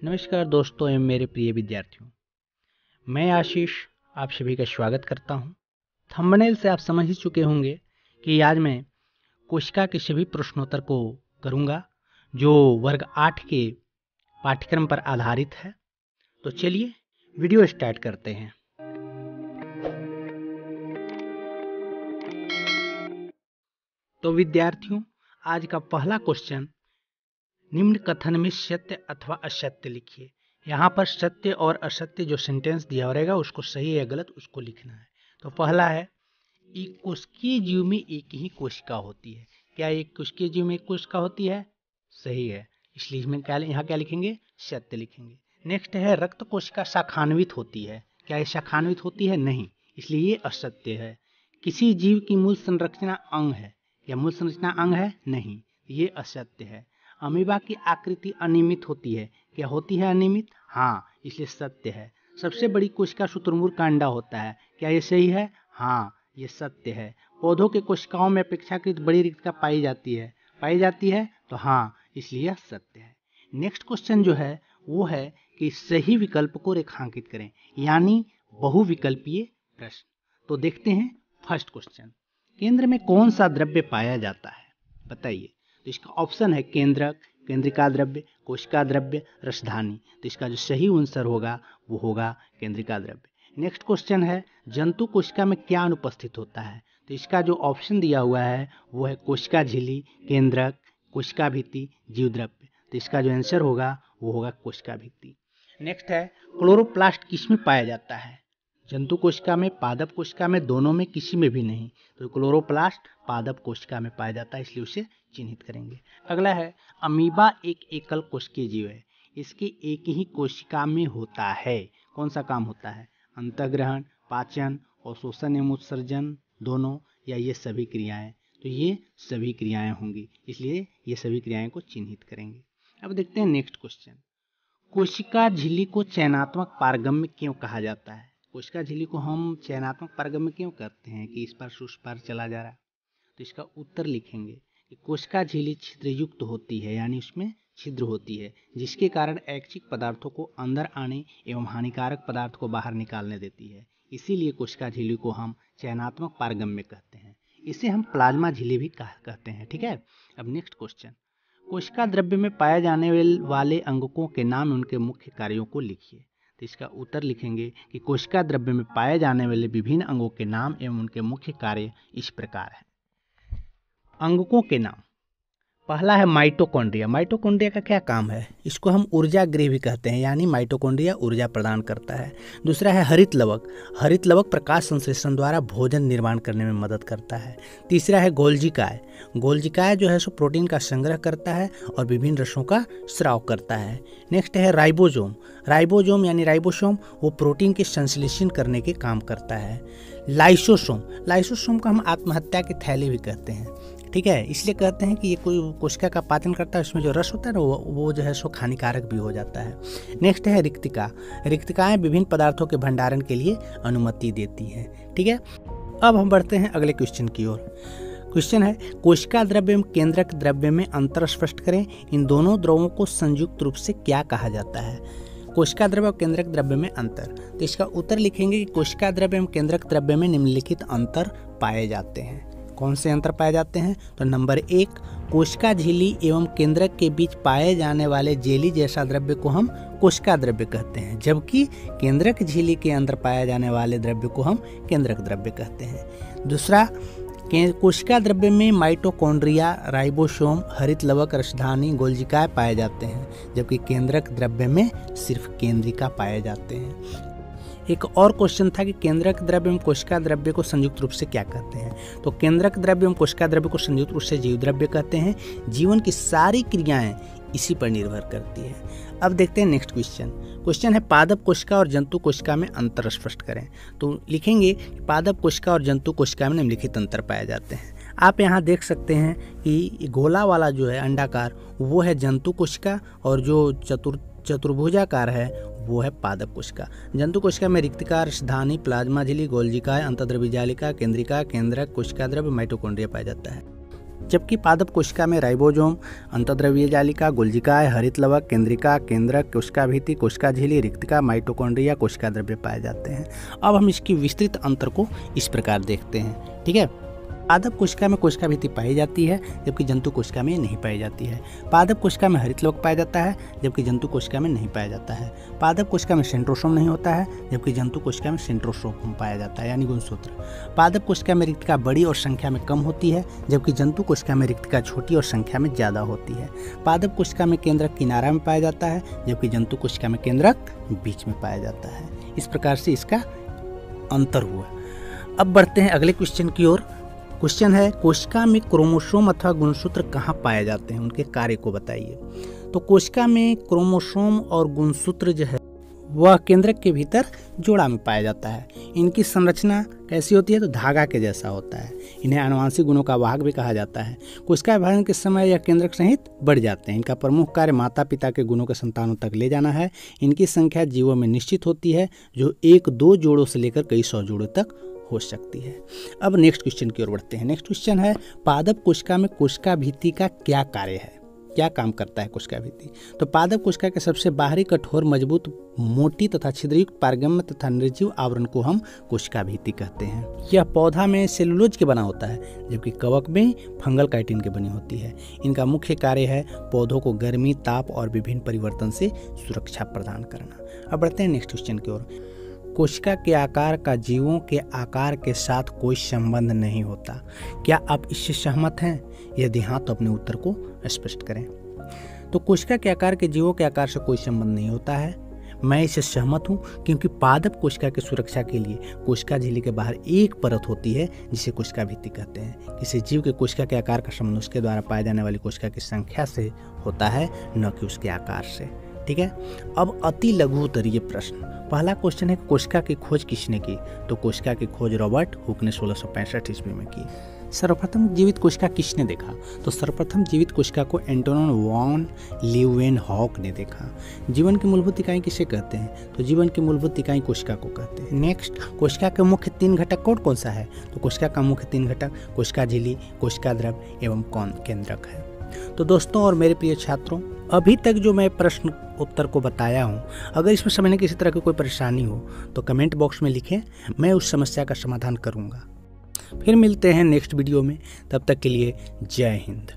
नमस्कार दोस्तों एवं मेरे प्रिय विद्यार्थियों, मैं आशीष आप सभी का स्वागत करता हूं। थंबनेल से आप समझ ही चुके होंगे कि आज मैं कोशिका के सभी प्रश्नोत्तर को करूंगा जो वर्ग 8 के पाठ्यक्रम पर आधारित है। तो चलिए वीडियो स्टार्ट करते हैं। तो विद्यार्थियों, आज का पहला क्वेश्चन, निम्न कथन में सत्य अथवा असत्य लिखिए। यहाँ पर सत्य और असत्य जो सेंटेंस दिया रहेगा उसको सही या गलत उसको लिखना है। तो पहला है, एक कोशिकीय जीव में एक ही कोशिका होती है। क्या एक कोशिकीय जीव में एक कोशिका होती है? सही है, इसलिए इसमें यहाँ क्या लिखेंगे? सत्य लिखेंगे। नेक्स्ट है, रक्त कोशिका शाखान्वित होती है। क्या ये शाखान्वित होती है? नहीं, इसलिए ये असत्य है। किसी जीव की मूल संरचना अंग है। या मूल संरचना अंग है? नहीं, ये असत्य है। अमीबा की आकृति अनियमित होती है। क्या होती है अनियमित? हाँ, इसलिए सत्य है। सबसे बड़ी कोशिका शुतुरमुर्ग का अंडा होता है। क्या ये सही है? हाँ, ये सत्य है। पौधों के कोशिकाओं में अपेक्षाकृत बड़ी रिक्तता पाई जाती है तो हाँ, इसलिए यह सत्य है। नेक्स्ट क्वेश्चन जो है वो है कि सही विकल्प को रेखांकित करें, यानी बहुविकल्पीय प्रश्न। तो देखते हैं फर्स्ट क्वेश्चन, केंद्र में कौन सा द्रव्य पाया जाता है? बताइए। तो इसका ऑप्शन है केंद्रक, केंद्रिका द्रव्य, कोशिका द्रव्य, रसधानी। तो इसका जो सही आंसर होगा वो होगा केंद्रिका द्रव्य। नेक्स्ट क्वेश्चन है, जंतु कोशिका में क्या अनुपस्थित होता है? तो इसका जो ऑप्शन दिया हुआ है वो है कोशिका झिल्ली, केंद्रक, कोशिका भित्ति, जीव द्रव्य। तो इसका जो आंसर होगा वो होगा कोशिका भित्ति। नेक्स्ट है, क्लोरोप्लास्ट किस में पाया जाता है? जंतु कोशिका में, पादप कोशिका में, दोनों में, किसी में भी नहीं। तो क्लोरोप्लास्ट पादप कोशिका में पाया जाता है, इसलिए उसे चिन्हित करेंगे। अगला है, अमीबा एक एकल कोशिकीय जीव है। इसके एक ही कोशिका में होता है। कौन सा काम होता है? अंतःग्रहण, पाचन और शोषण एवं उत्सर्जन दोनों, या ये सभी क्रियाएं? तो ये सभी क्रियाएं होंगी, इसलिए ये सभी क्रियाएं को चिन्हित करेंगे। अब देखते हैं नेक्स्ट क्वेश्चन, कोशिका झिल्ली को चयनात्मक पारगम्य क्यों कहा जाता है? कोशिका झिल्ली को हम चयनात्मक पारगम्य क्यों कहते हैं कि इस पर से उस पार चला जा रहा है? तो इसका उत्तर लिखेंगे कि कोशिका झिल्ली छिद्रयुक्त होती है, यानी उसमें छिद्र होती है, जिसके कारण ऐच्छिक पदार्थों को अंदर आने एवं हानिकारक पदार्थ को बाहर निकालने देती है। इसीलिए कोशिका झिल्ली को हम चयनात्मक पारगम्य कहते हैं। इसे हम प्लाज्मा झिल्ली भी कहते हैं। ठीक है। अब नेक्स्ट क्वेश्चन, कोशिका द्रव्य में पाए जाने वाले अंगकों के नाम उनके मुख्य कार्यों को लिखिए। तो इसका उत्तर लिखेंगे कि कोशिका द्रव्य में पाए जाने वाले विभिन्न अंगों के नाम एवं उनके मुख्य कार्य इस प्रकार है। अंगकों के नाम, पहला है माइटोकॉन्ड्रिया। माइटोकॉन्ड्रिया का क्या काम है? इसको हम ऊर्जा गृह भी कहते हैं, यानी माइटोकॉन्ड्रिया ऊर्जा प्रदान करता है। दूसरा है हरित लवक। हरित लवक प्रकाश संश्लेषण द्वारा भोजन निर्माण करने में मदद करता है। तीसरा है गोल्जिकाय। गोल्जिकाय जो है सो प्रोटीन का संग्रह करता है और विभिन्न रसों का स्राव करता है। नेक्स्ट है राइबोसोम। राइबोसोम यानी राइबोसोम वो प्रोटीन के संश्लेषण करने के काम करता है। लाइसोसोम, लाइसोसोम को हम आत्महत्या की थैली भी कहते हैं। ठीक है, इसलिए कहते हैं कि ये कोई कोशिका का पाचन करता है, उसमें जो रस होता है ना वो जो है सो हानिकारक भी हो जाता है। नेक्स्ट है रिक्तिका। रिक्तिकाएं विभिन्न पदार्थों के भंडारण के लिए अनुमति देती हैं। ठीक है, अब हम बढ़ते हैं अगले क्वेश्चन की ओर। क्वेश्चन है, कोशिका द्रव्य एवं केंद्रक द्रव्य में अंतर स्पष्ट करें। इन दोनों द्रवों को संयुक्त रूप से क्या कहा जाता है? कोशिका द्रव्य और केंद्रक द्रव्य में अंतर। तो इसका उत्तर लिखेंगे कि कोशिका द्रव्य एवं केंद्रक द्रव्य में निम्नलिखित अंतर पाए जाते हैं। कौन से अंतर पाए जाते हैं? तो नंबर 1, कोशिका झिल्ली एवं केंद्रक के बीच पाए जाने वाले जेली जैसा द्रव्य को हम कोशिका द्रव्य कहते हैं, जबकि केंद्रक झिल्ली के अंदर पाए जाने वाले द्रव्य को हम केंद्रक द्रव्य कहते हैं। दूसरा, कोशिका द्रव्य में माइटोकॉन्ड्रिया, राइबोसोम, हरित लवक, रसधानी, गोल्जिकाय पाए जाते हैं, जबकि केंद्रक द्रव्य में सिर्फ केंद्रिका पाए जाते हैं। एक और क्वेश्चन था कि केंद्रक द्रव्य एवं कोशिका द्रव्य को संयुक्त रूप से क्या कहते हैं? तो केंद्रक द्रव्य एवं कोशिका द्रव्य को संयुक्त रूप से जीव द्रव्य कहते हैं। जीवन की सारी क्रियाएं इसी पर निर्भर करती है। अब देखते हैं नेक्स्ट क्वेश्चन। क्वेश्चन है, पादप कोशिका और जंतु कोशिका में अंतर स्पष्ट करें। तो लिखेंगे पादप कोशिका और जंतु कोशिका में निम्नलिखित अंतर पाए जाते हैं। आप यहाँ देख सकते हैं कि गोला वाला जो है अंडाकार वो है जंतु कोशिका, और जो चतुर्भुजाकार है वो है पादप कोशिका। जंतु कोशिका में रिक्तिका, रसधानी, प्लाज्मा झिल्ली, गोल्जिकाय, अंतःद्रव्य जालिका, केंद्रिका, केंद्रक, कोशिका द्रव्य, माइटोकॉन्ड्रिया पाया जाता है। जबकि पादप कोशिका में राइबोसोम, अंतर्द्रव्यीय जालिका, गोल्जिकाएं, हरित लवक, केंद्रिका, केंद्रक, कोशिका भित्ति, कोशिका झिल्ली, रिक्तिका, माइटोकॉन्ड्रिया, कोशिका द्रव्य पाए जाते हैं। अब हम इसकी विस्तृत अंतर को इस प्रकार देखते हैं। ठीक है, पादप कोशिका में कोशिका भित्ति पाई जाती है जबकि जंतु कोशिका में नहीं पाई जाती है। पादप कोशिका में हरित लवक पाया जाता है जबकि जंतु कोशिका में नहीं पाया जाता है। पादप कोशिका में सेंट्रोसोम नहीं होता है जबकि जंतु कोशिका में सेंट्रोसोम पाया जाता है, यानी गुणसूत्र। पादप कोशिका में रिक्तिका बड़ी और संख्या में कम होती है जबकि जंतु कोशिका में रिक्तिका छोटी और संख्या में ज़्यादा होती है। पादप कोशिका में केंद्रक किनारा में पाया जाता है जबकि जंतु कोशिका में केंद्रक बीच में पाया जाता है। इस प्रकार से इसका अंतर हुआ। अब बढ़ते हैं अगले क्वेश्चन की ओर। क्वेश्चन है, कोशिका में क्रोमोसोम अथवा गुणसूत्र कहाँ पाए जाते हैं, उनके कार्य को बताइए। तो कोशिका में क्रोमोसोम और गुणसूत्र जो है वह केंद्रक के भीतर जोड़ा में पाया जाता है। इनकी संरचना कैसी होती है, तो धागा के जैसा होता है। इन्हें आनुवंशिक गुणों का वाहक भी कहा जाता है। कोशिका विभाजन के समय यह केंद्रक सहित बढ़ जाते हैं। इनका प्रमुख कार्य माता पिता के गुणों के संतानों तक ले जाना है। इनकी संख्या जीवों में निश्चित होती है, जो 1-2 जोड़ों से लेकर कई 100 जोड़ों तक हो सकती है। अब नेक्स्ट क्वेश्चन की ओर बढ़ते हैं। नेक्स्ट क्वेश्चन है, पादप कोशिका में कोशिका भित्ति का क्या कार्य है, क्या काम करता है कोशिका भित्ति। तो पादप कोशिका के सबसे बाहरी कठोर, मजबूत, मोटी तथा छिद्रयुक्त पारगम्य तथा निर्जीव आवरण को हम कोशिका भित्ति कहते हैं। यह पौधा में सेलुलोज के बना होता है जबकि कवक में फंगल काइटिन के बनी होती है। इनका मुख्य कार्य है पौधों को गर्मी, ताप और विभिन्न परिवर्तन से सुरक्षा प्रदान करना। अब बढ़ते हैं नेक्स्ट क्वेश्चन की ओर। कोशिका के आकार का जीवों के आकार के साथ कोई संबंध नहीं होता। क्या आप इससे सहमत हैं? यदि हाँ तो अपने उत्तर को स्पष्ट करें। तो कोशिका के आकार के जीवों के आकार से कोई संबंध नहीं होता है। मैं इससे सहमत हूँ क्योंकि पादप कोशिका की सुरक्षा के लिए कोशिका झिल्ली के बाहर एक परत होती है जिसे कोशिका भित्ति कहते हैं। किसी जीव के कोशिका के आकार का संबंध उसके द्वारा पाए जाने वाली कोशिका की संख्या से होता है, न कि उसके आकार से। ठीक है, अब अति लघु उत्तरीय प्रश्न। पहला क्वेश्चन है, कोशिका की खोज किसने की। तो कोशिका की खोज रॉबर्ट हुक ने 1665 ईस्वी में की। सर्वप्रथम जीवित कोशिका किसने देखा। तो सर्वप्रथम जीवित कोशिका को एंटोन वॉन लीeuwenhoek ने देखा। जीवन की मूलभूत इकाई किसे कहते हैं। तो जीवन की मूलभूत इकाई कोशिका को कहते हैं। नेक्स्ट, कोशिका के मुख्य 3 घटक कौन सा है। तो कोशिका का मुख्य 3 घटक कोशिका झिल्ली, कोशिका द्रव्य एवं केंद्रक है। तो दोस्तों और मेरे प्रिय छात्रों, अभी तक जो मैं प्रश्न उत्तर को बताया हूँ, अगर इसमें समझने किसी तरह की कोई परेशानी हो तो कमेंट बॉक्स में लिखें, मैं उस समस्या का समाधान करूँगा। फिर मिलते हैं नेक्स्ट वीडियो में, तब तक के लिए जय हिंद।